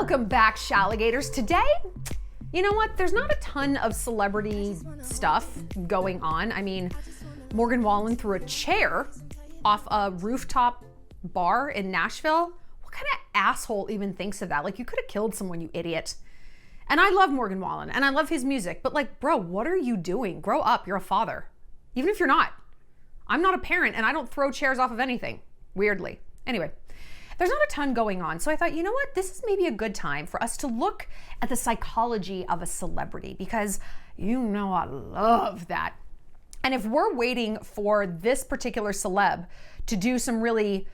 Welcome back, Shalligators. Today, you know what? There's not a ton of celebrity stuff going on. I mean, Morgan Wallen threw a chair off a rooftop bar in Nashville. What kind of asshole even thinks of that? Like, you could have killed someone, you idiot. And I love Morgan Wallen and I love his music, but like, bro, what are you doing? Grow up, you're a father. Even if you're not. I'm not a parent and I don't throw chairs off of anything, weirdly. Anyway, there's not a ton going on. So I thought, you know what? This is maybe a good time for us to look at the psychology of a celebrity, because you know I love that. And if we're waiting for this particular celeb to do some really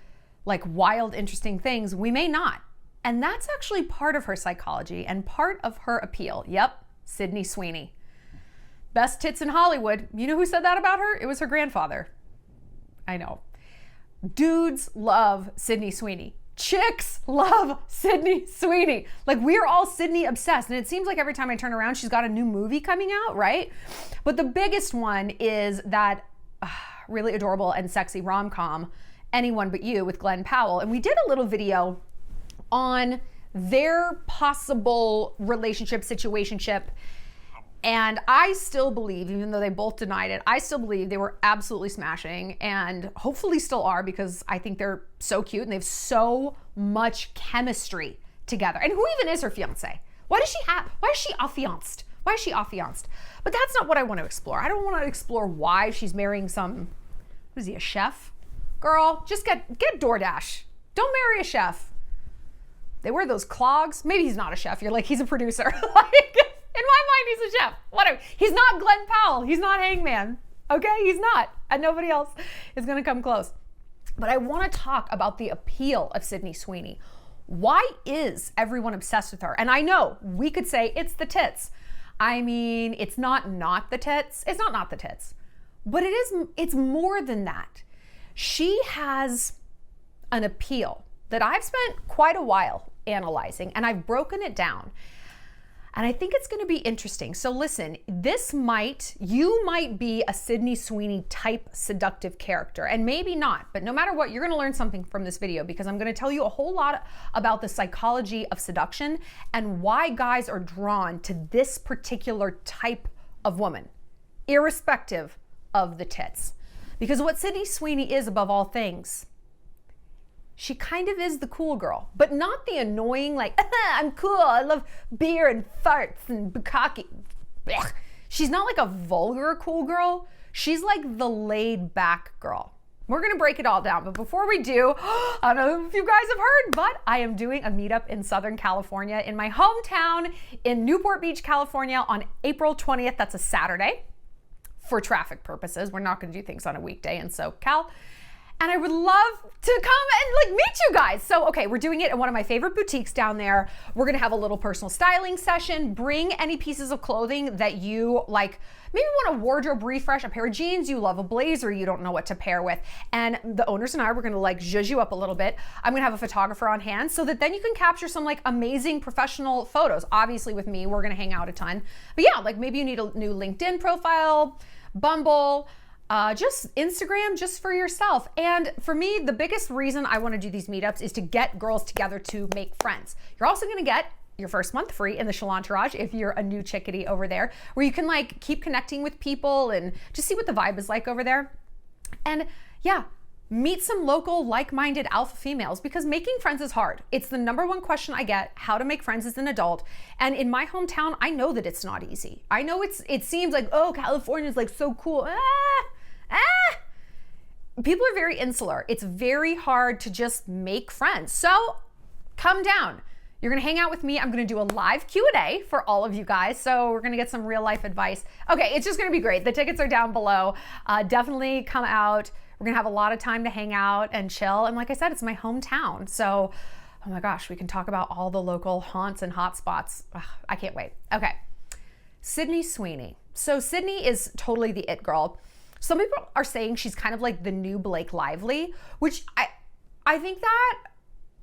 like wild, interesting things, we may not. And that's actually part of her psychology and part of her appeal. Yep, Sydney Sweeney. Best tits in Hollywood. You know who said that about her? It was her grandfather. I know. Dudes love Sydney Sweeney. Chicks love Sydney Sweeney. Like, we're all Sydney obsessed. And it seems like every time I turn around, she's got a new movie coming out, right? But the biggest one is that really adorable and sexy rom-com, Anyone But You, with Glenn Powell. And we did a little video on their possible relationship, situationship. And I still believe, even though they both denied it, I still believe they were absolutely smashing, and hopefully still are, because I think they're so cute and they have so much chemistry together. And who even is her fiance? Why is she affianced? Why is she affianced? But that's not what I want to explore. I don't want to explore why she's marrying some, what is he, a chef? Girl, just get DoorDash. Don't marry a chef. They wear those clogs. Maybe he's not a chef. You're like, he's a producer. Like, in my mind, he's a chef. Whatever. He's not Glenn Powell. He's not Hangman. Okay? He's not. And nobody else is going to come close. But I want to talk about the appeal of Sydney Sweeney. Why is everyone obsessed with her? And I know we could say it's the tits. I mean, it's not the tits. It's not the tits. But it's more than that. She has an appeal that I've spent quite a while analyzing, and I've broken it down. And I think it's going to be interesting. So listen, you might be a Sydney Sweeney type seductive character, and maybe not, but no matter what, you're going to learn something from this video, because I'm going to tell you a whole lot about the psychology of seduction and why guys are drawn to this particular type of woman, irrespective of the tits. Because what Sydney Sweeney is above all things, she kind of is the cool girl, but not the annoying, like, I'm cool, I love beer and farts and bukkake. Blech. She's not like a vulgar cool girl. She's like the laid back girl. We're gonna break it all down, but before we do, I don't know if you guys have heard, but I am doing a meetup in Southern California, in my hometown in Newport Beach, California, on April 20th. That's a Saturday, for traffic purposes. We're not gonna do things on a weekday in SoCal. And I would love to come and meet you guys. So, okay, we're doing it in one of my favorite boutiques down there. We're gonna have a little personal styling session. Bring any pieces of clothing that you like, maybe want a wardrobe refresh, a pair of jeans, you love a blazer, you don't know what to pair with. And the owners and I, we're gonna like zhuzh you up a little bit. I'm gonna have a photographer on hand so that then you can capture some like amazing professional photos. Obviously with me, we're gonna hang out a ton. But yeah, like maybe you need a new LinkedIn profile, Bumble, just Instagram, just for yourself. And for me, the biggest reason I want to do these meetups is to get girls together to make friends. You're also going to get your first month free in the Shallontourage if you're a new chickadee over there, where you can like keep connecting with people and just see what the vibe is like over there. And yeah, meet some local like-minded alpha females, because making friends is hard. It's the number one question I get, how to make friends as an adult. And in my hometown, I know that it's not easy. I know it seems like, oh, California's like so cool. People are very insular. It's very hard to just make friends. So come down. You're gonna hang out with me. I'm gonna do a live Q&A for all of you guys. So we're gonna get some real life advice. Okay, it's just gonna be great. The tickets are down below. Definitely come out. We're gonna have a lot of time to hang out and chill. And like I said, it's my hometown. So, oh my gosh, we can talk about all the local haunts and hot spots. Ugh, I can't wait. Okay, Sydney Sweeney. So Sydney is totally the it girl. Some people are saying she's kind of like the new Blake Lively, which I think that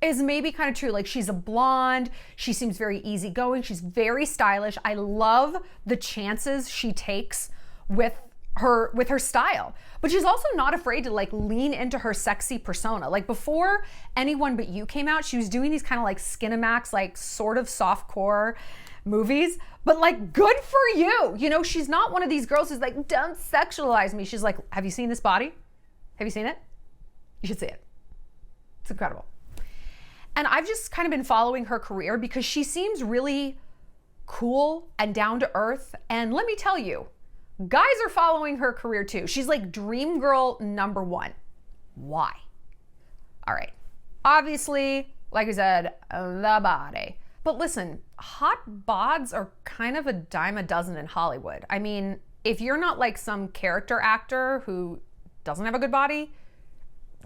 is maybe kind of true. Like, she's a blonde, she seems very easygoing, she's very stylish. I love the chances she takes with her style, but she's also not afraid to like lean into her sexy persona. Like before Anyone But You came out, she was doing these kind of like Skinamax, like sort of softcore movies, but like good for you. You know, she's not one of these girls who's like, don't sexualize me. She's like, have you seen this body? Have you seen it? You should see it. It's incredible. And I've just kind of been following her career because she seems really cool and down to earth. And let me tell you, guys are following her career too. She's like dream girl number one. Why? All right. Obviously, like I said, the body. But listen, hot bods are kind of a dime a dozen in Hollywood. I mean, if you're not like some character actor who doesn't have a good body,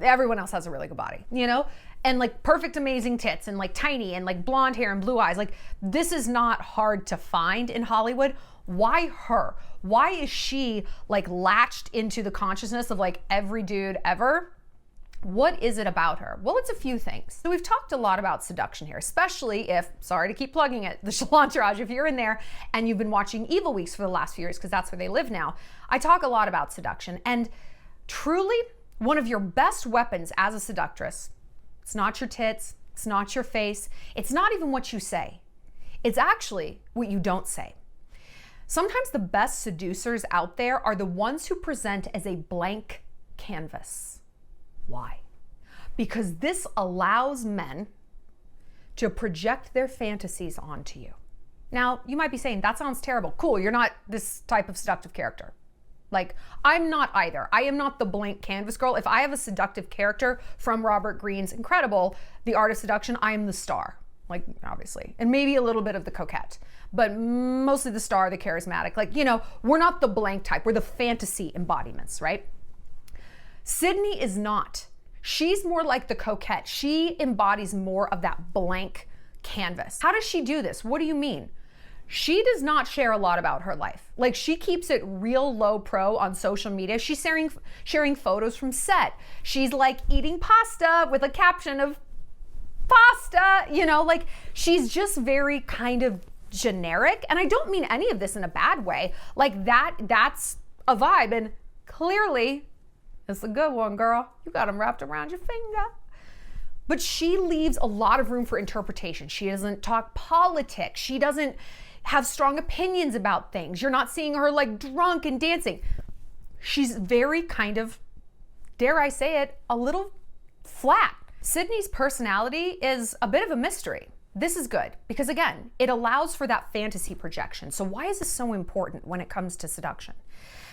everyone else has a really good body, you know? And like perfect, amazing tits and like tiny and like blonde hair and blue eyes. Like this is not hard to find in Hollywood. Why her? Why is she like latched into the consciousness of like every dude ever? What is it about her? Well, it's a few things. So we've talked a lot about Seduction here, especially if, sorry to keep plugging it, the Shallon, if you're in there and you've been watching Evil Weeks for the last few years, because that's where they live now. I talk a lot about seduction, and truly one of your best weapons as a seductress, it's not your tits, it's not your face, it's not even what you say. It's actually what you don't say. Sometimes the best seducers out there are the ones who present as a blank canvas. Why? Because this allows men to project their fantasies onto you. Now, you might be saying, that sounds terrible. Cool, you're not this type of seductive character. Like, I'm not either. I am not the blank canvas girl. If I have a seductive character from Robert Greene's incredible The Art of Seduction, I am the star. Like, obviously. And maybe a little bit of the coquette. But mostly the star, the charismatic. Like, you know, we're not the blank type. We're the fantasy embodiments, right? Sydney is not. She's more like the coquette. She embodies more of that blank canvas. How does she do this? What do you mean? She does not share a lot about her life. Like, she keeps it real low pro on social media. She's sharing photos from set. She's like eating pasta with a caption of pasta, you know, like she's just very kind of generic. And I don't mean any of this in a bad way. Like that's a vibe. And clearly, it's a good one, girl. You got them wrapped around your finger. But she leaves a lot of room for interpretation. She doesn't talk politics. She doesn't have strong opinions about things. You're not seeing her like drunk and dancing. She's very kind of, dare I say it, a little flat. Sydney's personality is a bit of a mystery. This is good because, again, it allows for that fantasy projection. So why is this so important when it comes to seduction?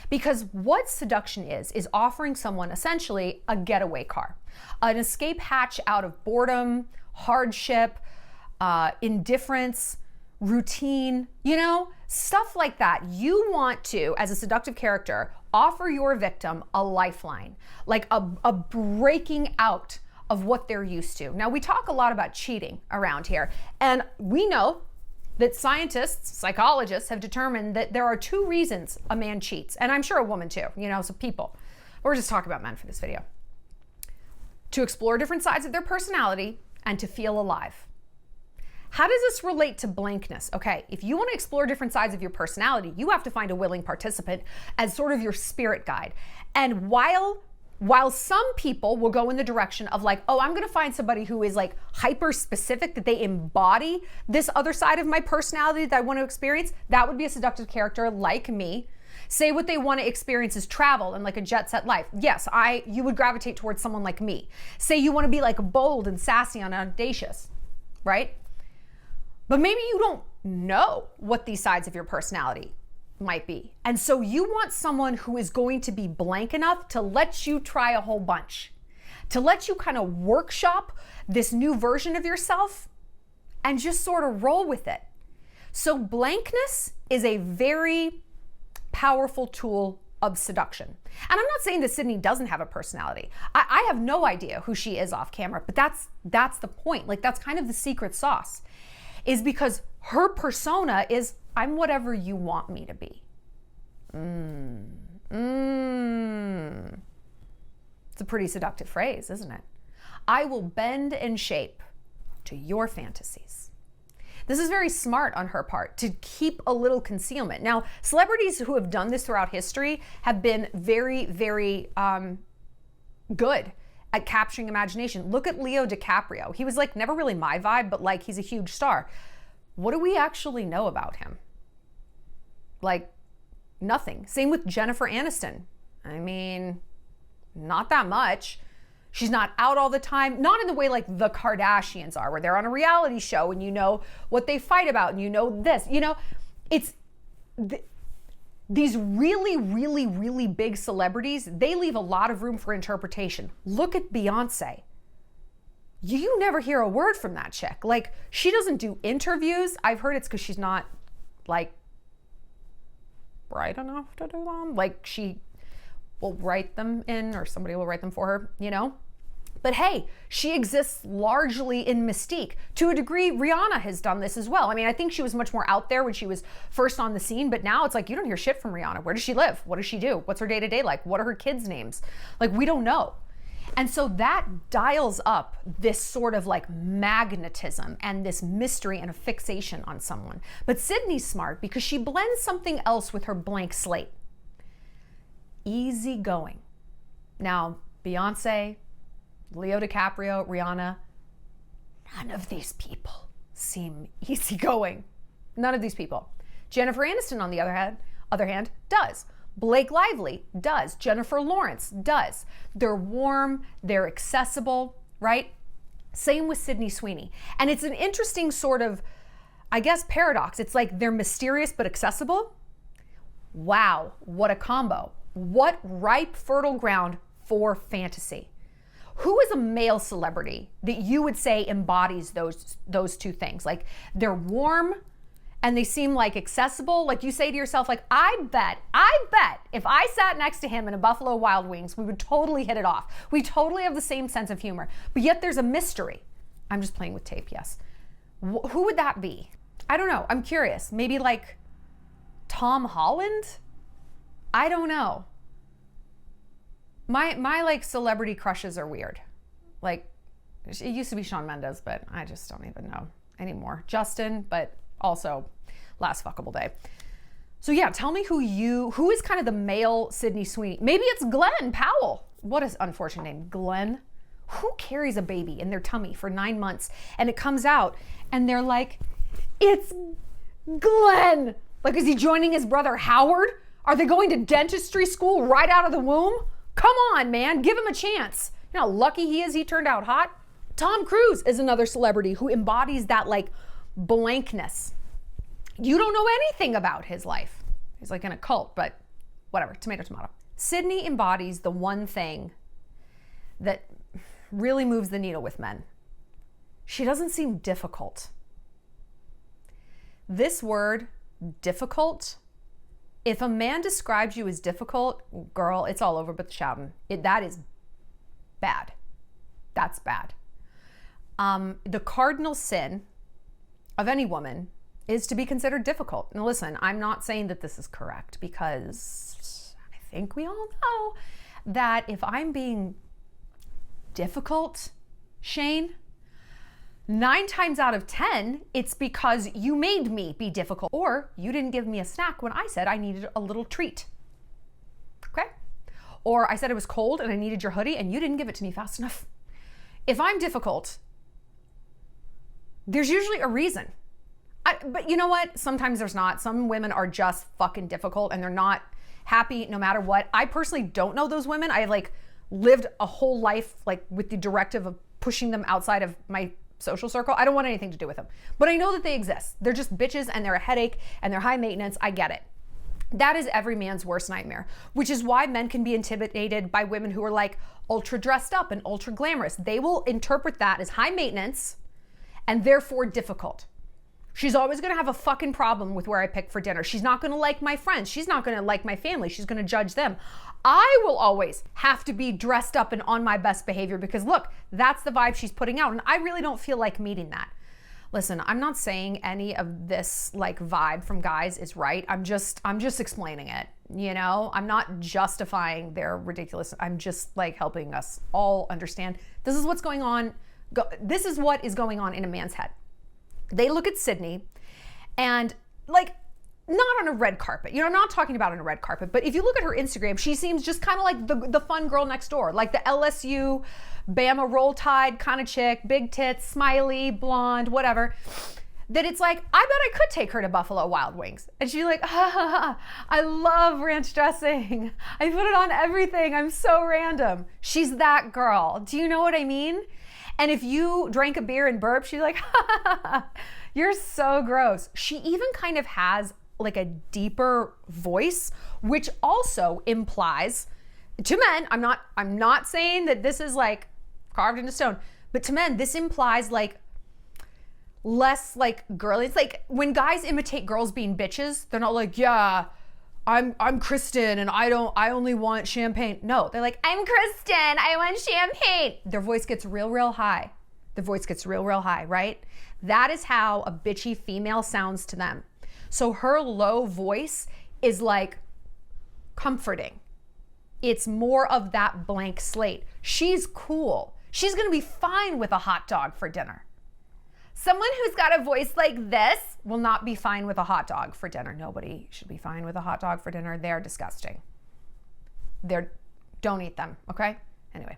Because what seduction is offering someone essentially a getaway car, an escape hatch out of boredom, hardship, indifference, routine, you know, stuff like that. You want to, as a seductive character, offer your victim a lifeline, like a breaking out of what they're used to. Now, we talk a lot about cheating around here, and we know that scientists, psychologists have determined that there are two reasons a man cheats, and I'm sure a woman too, you know, so people. We're just talking about men for this video. To explore different sides of their personality and to feel alive. How does this relate to blankness? Okay, if you want to explore different sides of your personality, you have to find a willing participant as sort of your spirit guide. And while some people will go in the direction of like, oh, I'm going to find somebody who is like hyper specific, that they embody this other side of my personality that I want to experience, that would be a seductive character like me. Say what they want to experience is travel and like a jet set life. Yes, you would gravitate towards someone like me. Say you want to be like bold and sassy and audacious, right? But maybe you don't know what these sides of your personality might be. And so you want someone who is going to be blank enough to let you try a whole bunch, to let you kind of workshop this new version of yourself and just sort of roll with it. So blankness is a very powerful tool of seduction. And I'm not saying that Sydney doesn't have a personality. I have no idea who she is off camera, but that's the point. Like, that's kind of the secret sauce, is because her persona is, I'm whatever you want me to be. It's a pretty seductive phrase, isn't it? I will bend and shape to your fantasies. This is very smart on her part to keep a little concealment. Now, celebrities who have done this throughout history have been very, very good at capturing imagination. Look at Leo DiCaprio. He was like never really my vibe, but like he's a huge star. What do we actually know about him? Like nothing. Same with Jennifer Aniston. I mean, not that much. She's not out all the time, not in the way like the Kardashians are, where they're on a reality show and you know what they fight about and you know this, you know, it's these really, really, really big celebrities, they leave a lot of room for interpretation. Look at Beyonce. You never hear a word from that chick. Like, she doesn't do interviews. I've heard it's because she's not like bright enough to do them. Like, she will write them in, or somebody will write them for her, you know? But hey, she exists largely in mystique. To a degree, Rihanna has done this as well. I mean, I think she was much more out there when she was first on the scene, but now it's like, you don't hear shit from Rihanna. Where does she live? What does she do? What's her day-to-day like? What are her kids' names? Like, we don't know. And so that dials up this sort of like magnetism and this mystery and a fixation on someone. But Sydney's smart because she blends something else with her blank slate. Easygoing. Now, Beyonce, Leo DiCaprio, Rihanna, none of these people seem easygoing. None of these people. Jennifer Aniston, on the other hand, does. Blake Lively does. Jennifer Lawrence does. They're warm, they're accessible, right? Same with Sydney Sweeney. And it's an interesting sort of, I guess, paradox. It's like they're mysterious but accessible. Wow, what a combo. What ripe, fertile ground for fantasy. Who is a male celebrity that you would say embodies those two things? Like, they're warm and they seem like accessible. Like, you say to yourself, like, I bet if I sat next to him in a Buffalo Wild Wings, we would totally hit it off. We totally have the same sense of humor, but yet there's a mystery. I'm just playing with tape, yes. Who would that be? I don't know. I'm curious. Maybe like Tom Holland? I don't know. My like celebrity crushes are weird. Like, it used to be Shawn Mendes, but I just don't even know anymore. Justin, but also last fuckable day. So yeah, tell me who is kind of the male Sydney Sweeney? Maybe it's Glenn Powell. What is unfortunate name? Glenn? Who carries a baby in their tummy for 9 months and it comes out and they're like, it's Glenn. Like, is he joining his brother Howard? Are they going to dentistry school right out of the womb? Come on, man, give him a chance. You know how lucky he is he turned out hot? Tom Cruise is another celebrity who embodies that like blankness. You don't know anything about his life. He's like in a cult, but whatever, tomato, tomato. Sydney embodies the one thing that really moves the needle with men. She doesn't seem difficult. This word, difficult, if a man describes you as difficult, girl, it's all over but the shouting. That is bad. That's bad. The cardinal sin of any woman is to be considered difficult. Now listen, I'm not saying that this is correct because I think we all know that if I'm being difficult, Shane, 9 times out of 10, it's because you made me be difficult or you didn't give me a snack when I said I needed a little treat. Okay? Or I said it was cold and I needed your hoodie and you didn't give it to me fast enough. If I'm difficult, there's usually a reason. But you know what? Sometimes there's not. Some women are just fucking difficult and they're not happy no matter what. I personally don't know those women. I like lived a whole life like with the directive of pushing them outside of my social circle. I don't want anything to do with them. But I know that they exist. They're just bitches and they're a headache and they're high maintenance. I get it. That is every man's worst nightmare, which is why men can be intimidated by women who are like ultra dressed up and ultra glamorous. They will interpret that as high maintenance and therefore difficult. She's always gonna have a fucking problem with where I pick for dinner. She's not gonna like my friends. She's not gonna like my family. She's gonna judge them. I will always have to be dressed up and on my best behavior because look, that's the vibe she's putting out and I really don't feel like meeting that. Listen, I'm not saying any of this like vibe from guys is right. I'm just explaining it, you know? I'm not justifying their ridiculous. I'm just like helping us all understand this is what's going on. This is what is going on in a man's head. They look at Sydney and like, not on a red carpet. You know, I'm not talking about on a red carpet, but if you look at her Instagram, she seems just kind of like the fun girl next door, like the LSU, Bama Roll Tide kind of chick, big tits, smiley, blonde, whatever. That it's like, I bet I could take her to Buffalo Wild Wings. And she's like, I love ranch dressing. I put it on everything. I'm so random. She's that girl. Do you know what I mean? And if you drank a beer and burp, she's like, you're so gross. She even kind of has like a deeper voice, which also implies to men, I'm not saying that this is like carved into stone, but to men, this implies like less like girly. It's like when guys imitate girls being bitches, they're not like, yeah, I'm Kristen and I only want champagne. No, they're like, I'm Kristen, I want champagne. Their voice gets real high. The voice gets real high, right? That is how a bitchy female sounds to them. So her low voice is like comforting. It's more of that blank slate. She's cool. She's gonna be fine with a hot dog for dinner. Someone who's got a voice like this will not be fine with a hot dog for dinner. Nobody should be fine with a hot dog for dinner. They're disgusting. Don't eat them, okay? Anyway.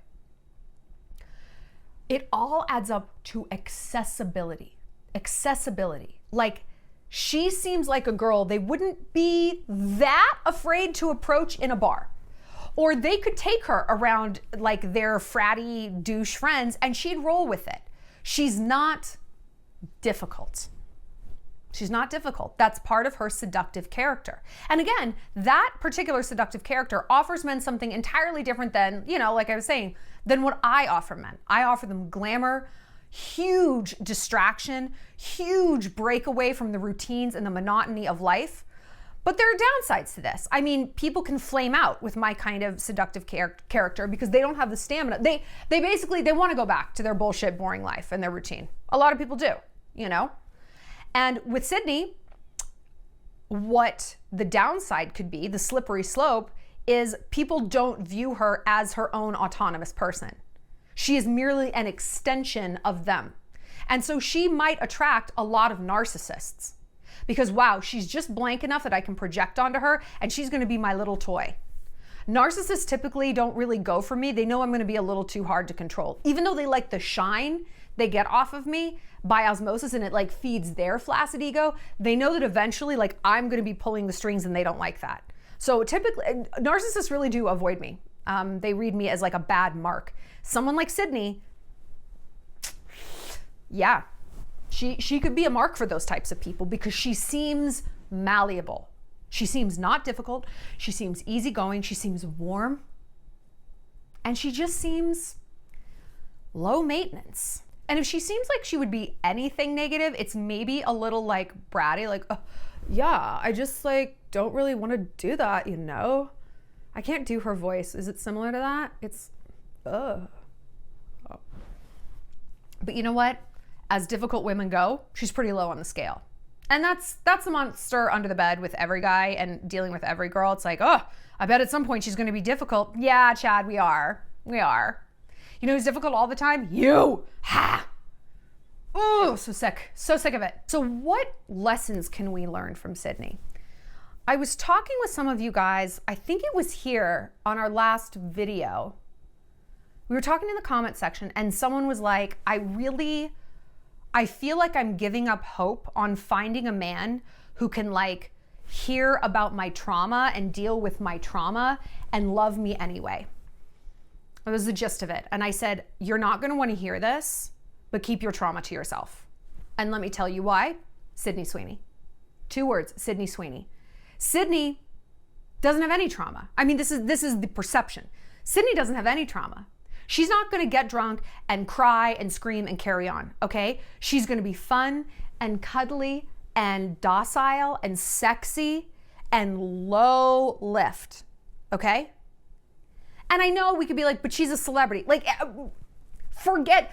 It all adds up to accessibility. Accessibility. Like, she seems like a girl they wouldn't be that afraid to approach in a bar. Or they could take her around like their fratty douche friends and she'd roll with it. She's not difficult. She's not difficult. That's part of her seductive character. And again, that particular seductive character offers men something entirely different than, you know, like I was saying, than what I offer men. I offer them glamour, huge distraction, huge breakaway from the routines and the monotony of life. But there are downsides to this. I mean, people can flame out with my kind of seductive character because they don't have the stamina. They basically want to go back to their bullshit, boring life and their routine. A lot of people do, you know? And with Sydney, what the downside could be, the slippery slope, is people don't view her as her own autonomous person. She is merely an extension of them. And so she might attract a lot of narcissists because, wow, she's just blank enough that I can project onto her and she's gonna be my little toy. Narcissists typically don't really go for me. They know I'm gonna be a little too hard to control. Even though they like the shine they get off of me by osmosis and it like feeds their flaccid ego, they know that eventually like I'm gonna be pulling the strings and they don't like that. So typically, narcissists really do avoid me. They read me as like a bad mark. Someone like Sydney, yeah, she could be a mark for those types of people because she seems malleable. She seems not difficult. She seems easygoing. She seems warm. And she just seems low maintenance. And if she seems like she would be anything negative, it's maybe a little like bratty, like, yeah, I just like don't really want to do that, you know? I can't do her voice. Is it similar to that? It's, But you know what? As difficult women go, she's pretty low on the scale. And that's the monster under the bed with every guy and dealing with every girl. It's like, oh, I bet at some point she's going to be difficult. Yeah, Chad, we are. We are. You know who's difficult all the time? You. Ha! Oh, so sick. So sick of it. So what lessons can we learn from Sydney? I was talking with some of you guys, I think it was here on our last video. We were talking in the comment section and someone was like, I feel like I'm giving up hope on finding a man who can like hear about my trauma and deal with my trauma and love me anyway. That was the gist of it. And I said, you're not going to want to hear this, but keep your trauma to yourself. And let me tell you why. Sydney Sweeney. 2 words, Sydney Sweeney. Sydney doesn't have any trauma. I mean, this is the perception. Sydney doesn't have any trauma. She's not going to get drunk and cry and scream and carry on, okay? She's going to be fun and cuddly and docile and sexy and low lift, okay? And I know we could be like, but she's a celebrity. Like, forget,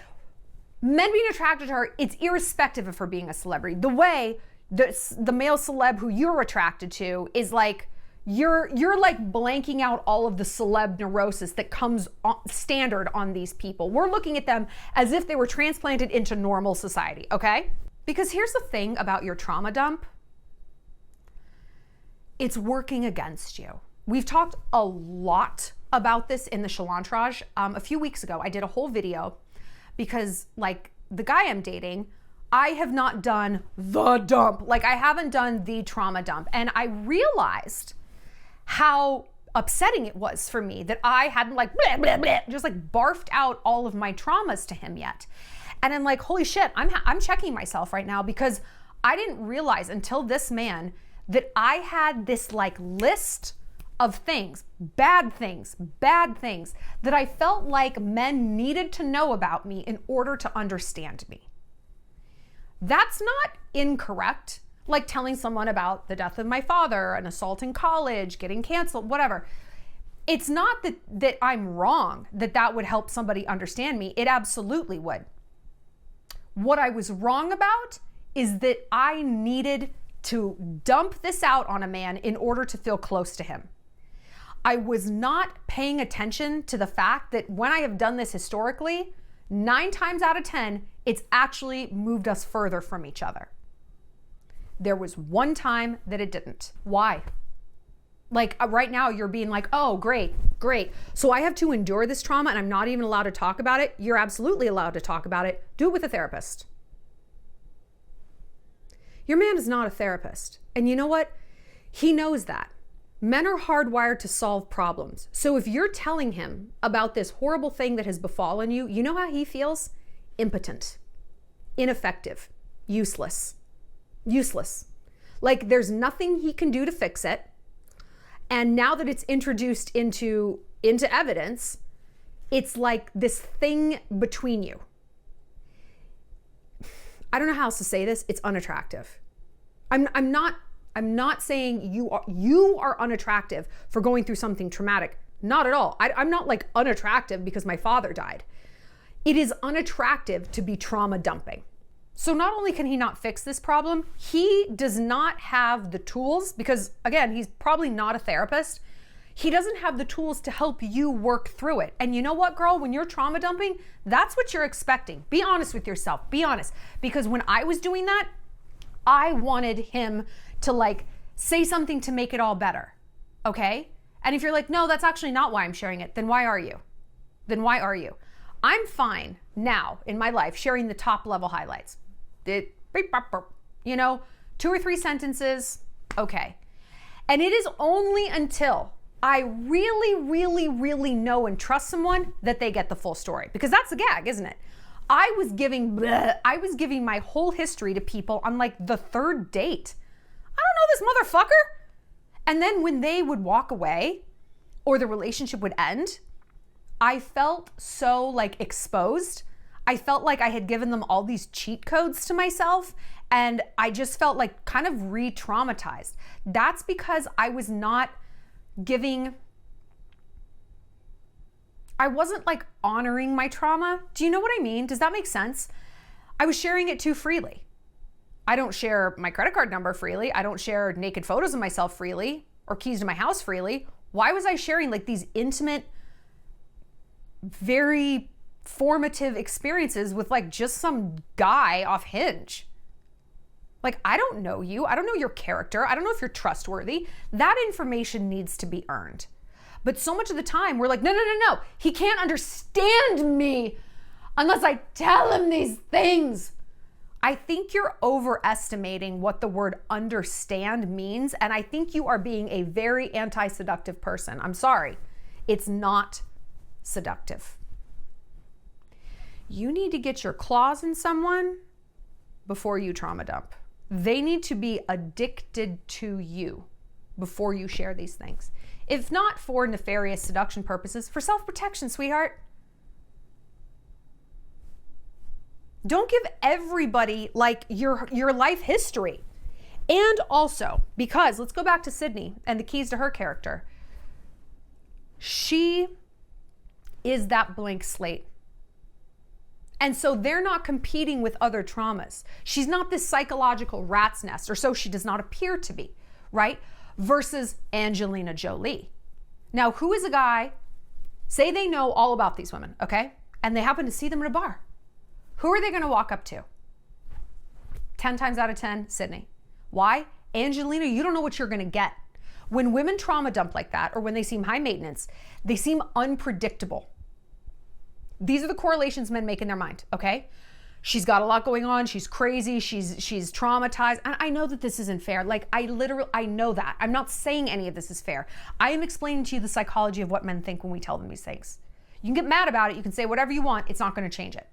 men being attracted to her, it's irrespective of her being a celebrity. The way the male celeb who you're attracted to is like, you're like blanking out all of the celeb neurosis that comes standard on these people. We're looking at them as if they were transplanted into normal society, okay? Because here's the thing about your trauma dump. It's working against you. We've talked a lot about this in the Shallontrage. A few weeks ago, I did a whole video because like the guy I'm dating, I have not done the dump. Like I haven't done the trauma dump. And I realized how upsetting it was for me that I hadn't like bleh, bleh, bleh, just like barfed out all of my traumas to him yet. And I'm like, holy shit, I'm checking myself right now because I didn't realize until this man that I had this like list of things, bad things that I felt like men needed to know about me in order to understand me. That's not incorrect. Like telling someone about the death of my father, an assault in college, getting canceled, whatever. It's not that I'm wrong, that would help somebody understand me. It absolutely would. What I was wrong about is that I needed to dump this out on a man in order to feel close to him. I was not paying attention to the fact that when I have done this historically, 9 times out of 10, it's actually moved us further from each other. There was one time that it didn't. Why? Like right now you're being like, oh, great. So I have to endure this trauma and I'm not even allowed to talk about it. You're absolutely allowed to talk about it. Do it with a therapist. Your man is not a therapist. And you know what? He knows that. Men are hardwired to solve problems. So if you're telling him about this horrible thing that has befallen you, you know how he feels? Impotent, ineffective, useless. Like there's nothing he can do to fix it. And now that it's introduced into evidence, it's like this thing between you. I don't know how else to say this. It's unattractive. I'm not saying you are unattractive for going through something traumatic. Not at all. I'm not like unattractive because my father died. It is unattractive to be trauma dumping. So not only can he not fix this problem, he does not have the tools because again, he's probably not a therapist. He doesn't have the tools to help you work through it. And you know what, girl, when you're trauma dumping, that's what you're expecting. Be honest with yourself, be honest. Because when I was doing that, I wanted him to like say something to make it all better, okay? And if you're like, no, that's actually not why I'm sharing it, then why are you? I'm fine now in my life sharing the top level highlights. 2 or 3 sentences, okay. And it is only until I really know and trust someone that they get the full story, because that's the gag, isn't it? I was giving my whole history to people on like the 3rd date. I don't know this motherfucker. And then when they would walk away or the relationship would end, I felt so like exposed. I felt like I had given them all these cheat codes to myself, and I just felt like kind of re-traumatized. That's because I was not I wasn't like honoring my trauma. Do you know what I mean? Does that make sense? I was sharing it too freely. I don't share my credit card number freely. I don't share naked photos of myself freely or keys to my house freely. Why was I sharing like these intimate, very formative experiences with like just some guy off Hinge? Like, I don't know you. I don't know your character. I don't know if you're trustworthy. That information needs to be earned. But so much of the time we're like, no. He can't understand me unless I tell him these things. I think you're overestimating what the word understand means. And I think you are being a very anti-seductive person. I'm sorry. It's not seductive. You need to get your claws in someone before you trauma dump. They need to be addicted to you before you share these things. If not for nefarious seduction purposes, for self-protection, sweetheart. Don't give everybody like your life history. And also, because let's go back to Sydney and the keys to her character. She is that blank slate. And so they're not competing with other traumas. She's not this psychological rat's nest, or so she does not appear to be, right? Versus Angelina Jolie. Now, who is a guy, say they know all about these women, okay? And they happen to see them in a bar. Who are they gonna walk up to? 10 times out of 10, Sydney. Why? Angelina, you don't know what you're gonna get. When women trauma dump like that, or when they seem high maintenance, they seem unpredictable. These are the correlations men make in their mind, okay? She's got a lot going on. She's crazy. She's traumatized. And I know that this isn't fair. Like, I know that. I'm not saying any of this is fair. I am explaining to you the psychology of what men think when we tell them these things. You can get mad about it. You can say whatever you want. It's not going to change it.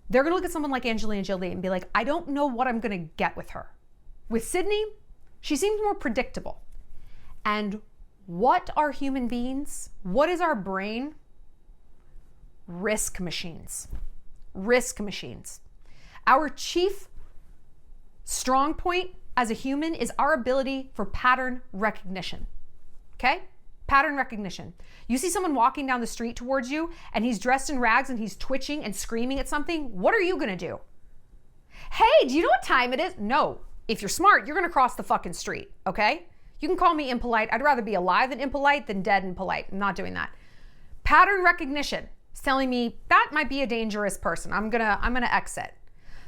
They're going to look at someone like Angelina Jolie and be like, I don't know what I'm going to get with her. With Sydney, she seems more predictable. And what are human beings? What is our brain? Risk machines. Risk machines. Our chief strong point as a human is our ability for pattern recognition. Okay? Pattern recognition. You see someone walking down the street towards you and he's dressed in rags and he's twitching and screaming at something. What are you gonna do? Hey, do you know what time it is? No. If you're smart, you're gonna cross the fucking street, okay? You can call me impolite. I'd rather be alive and impolite than dead and polite. I'm not doing that. Pattern recognition is telling me that might be a dangerous person. I'm gonna exit.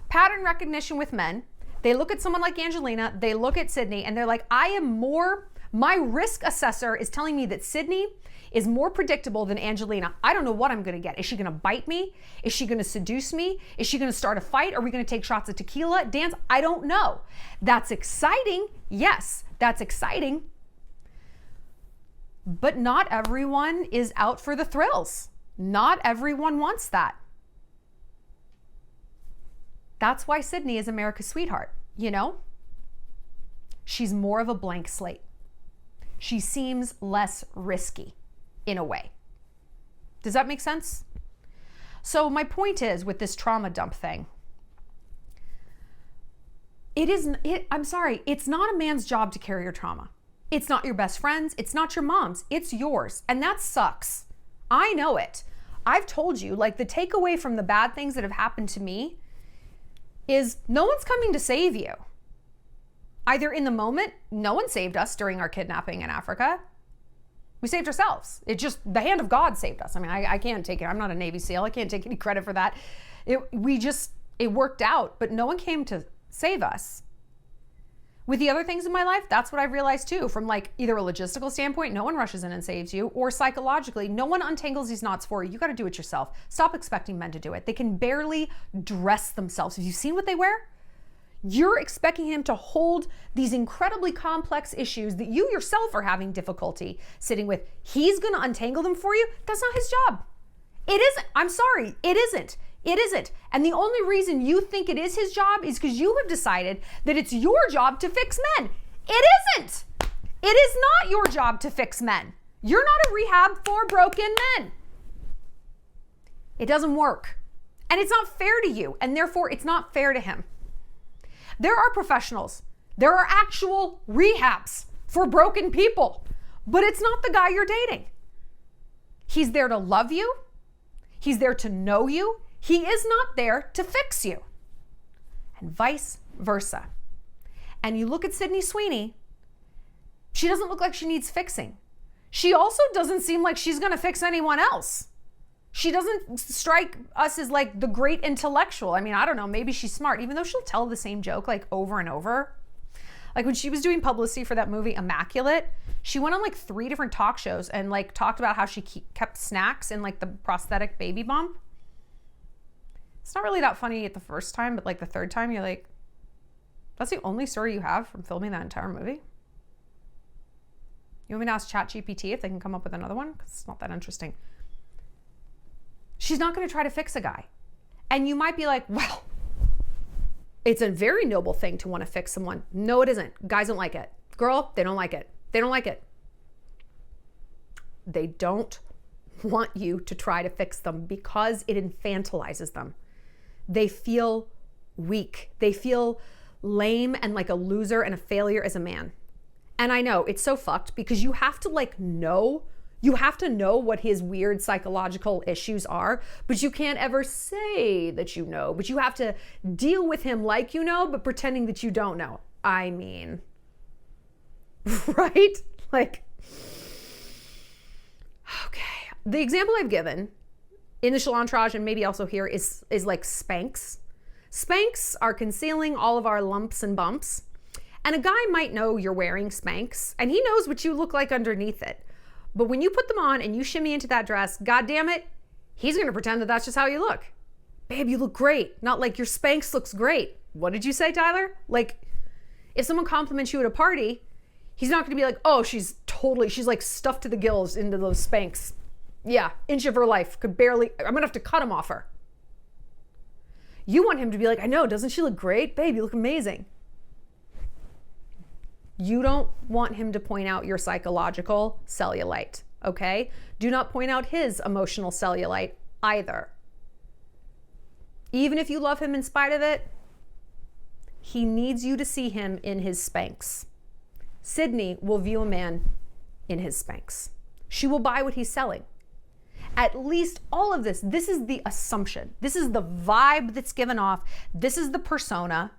Pattern recognition with men. They look at someone like Angelina, they look at Sydney, and they're like, my risk assessor is telling me that Sydney is more predictable than Angelina. I don't know what I'm gonna get. Is she gonna bite me? Is she gonna seduce me? Is she gonna start a fight? Are we gonna take shots of tequila, dance? I don't know. That's exciting. Yes, that's exciting. But not everyone is out for the thrills. Not everyone wants that. That's why Sydney is America's sweetheart, you know? She's more of a blank slate. She seems less risky in a way. Does that make sense? So my point is with this trauma dump thing, I'm sorry, it's not a man's job to carry your trauma. It's not your best friend's, it's not your mom's, it's yours. And that sucks. I know it. I've told you, like, the takeaway from the bad things that have happened to me is no one's coming to save you. Either in the moment, no one saved us during our kidnapping in Africa. We saved ourselves. It just, the hand of God saved us. I mean, I can't take it. I'm not a Navy SEAL. I can't take any credit for that. It worked out, but no one came to save us. With the other things in my life, that's what I've realized too, from like either a logistical standpoint, no one rushes in and saves you, or psychologically, no one untangles these knots for you. You got to do it yourself. Stop expecting men to do it. They can barely dress themselves. Have you seen what they wear? You're expecting him to hold these incredibly complex issues that you yourself are having difficulty sitting with. He's going to untangle them for you. That's not his job. It isn't. I'm sorry. It isn't. It isn't. And the only reason you think it is his job is because you have decided that it's your job to fix men. It isn't. It is not your job to fix men. You're not a rehab for broken men. It doesn't work. And it's not fair to you. And therefore, it's not fair to him. There are professionals. There are actual rehabs for broken people. But it's not the guy you're dating. He's there to love you. He's there to know you. He is not there to fix you. And vice versa. And you look at Sydney Sweeney, she doesn't look like she needs fixing. She also doesn't seem like she's going to fix anyone else. She doesn't strike us as like the great intellectual. I mean, I don't know, maybe she's smart, even though she'll tell the same joke like over and over. Like when she was doing publicity for that movie Immaculate, she went on like 3 different talk shows and like talked about how she kept snacks in like the prosthetic baby bump. It's not really that funny at the first time, but like the third time, you're like, that's the only story you have from filming that entire movie? You want me to ask ChatGPT if they can come up with another one? Because it's not that interesting. She's not going to try to fix a guy. And you might be like, well, it's a very noble thing to want to fix someone. No, it isn't. Guys don't like it. Girl, they don't like it. They don't like it. They don't want you to try to fix them because it infantilizes them. They feel weak. They feel lame and like a loser and a failure as a man. And I know it's so fucked because you have to know what his weird psychological issues are, but you can't ever say that you know, but you have to deal with him like you know, but pretending that you don't know. I mean, right? Like, okay. The example I've given in the Shallon and maybe also here is like Spanx. Spanx are concealing all of our lumps and bumps. And a guy might know you're wearing Spanx and he knows what you look like underneath it. But when you put them on and you shimmy into that dress, God damn it, he's gonna pretend that that's just how you look. Babe, you look great. Not like your Spanx looks great. What did you say, Tyler? Like, if someone compliments you at a party, he's not gonna be like, oh, she's like stuffed to the gills into those Spanx. Yeah, inch of her life, I'm gonna have to cut them off her. You want him to be like, I know, doesn't she look great? Babe, you look amazing. You don't want him to point out your psychological cellulite, okay? Do not point out his emotional cellulite either. Even if you love him in spite of it, he needs you to see him in his Spanx. Sydney will view a man in his Spanx. She will buy what he's selling. At least all of this is the assumption. This is the vibe that's given off. This is the persona.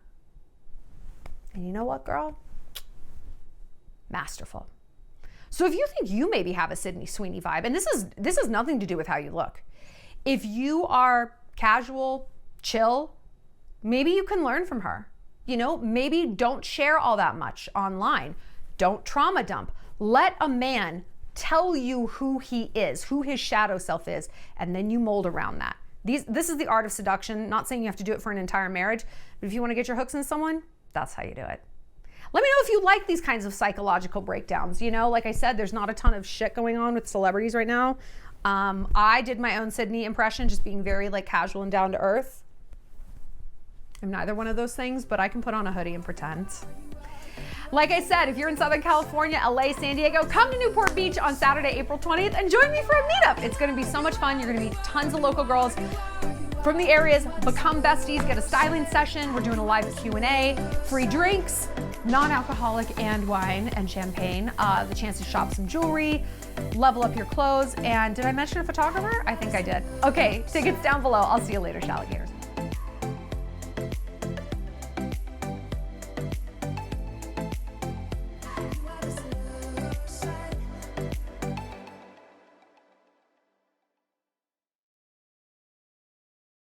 And you know what, girl? Masterful. So if you think you maybe have a Sydney Sweeney vibe, and this has nothing to do with how you look. If you are casual, chill, maybe you can learn from her. You know, maybe don't share all that much online. Don't trauma dump. Let a man tell you who he is, who his shadow self is, and then you mold around that. This is the art of seduction. Not saying you have to do it for an entire marriage, but if you want to get your hooks in someone, that's how you do it. Let me know if you like these kinds of psychological breakdowns. You know, like I said, there's not a ton of shit going on with celebrities right now. I did my own Sydney impression, just being very like casual and down to earth. I'm neither one of those things, but I can put on a hoodie and pretend. Like I said, if you're in Southern California, LA, San Diego, come to Newport Beach on Saturday, April 20th and join me for a meetup. It's gonna be so much fun. You're gonna meet tons of local girls from the areas, become besties, get a styling session. We're doing a live Q&A, free drinks, non-alcoholic and wine and champagne, the chance to shop some jewelry, level up your clothes. And did I mention a photographer? I think I did. Okay, tickets down below. I'll see you later, Shalligators.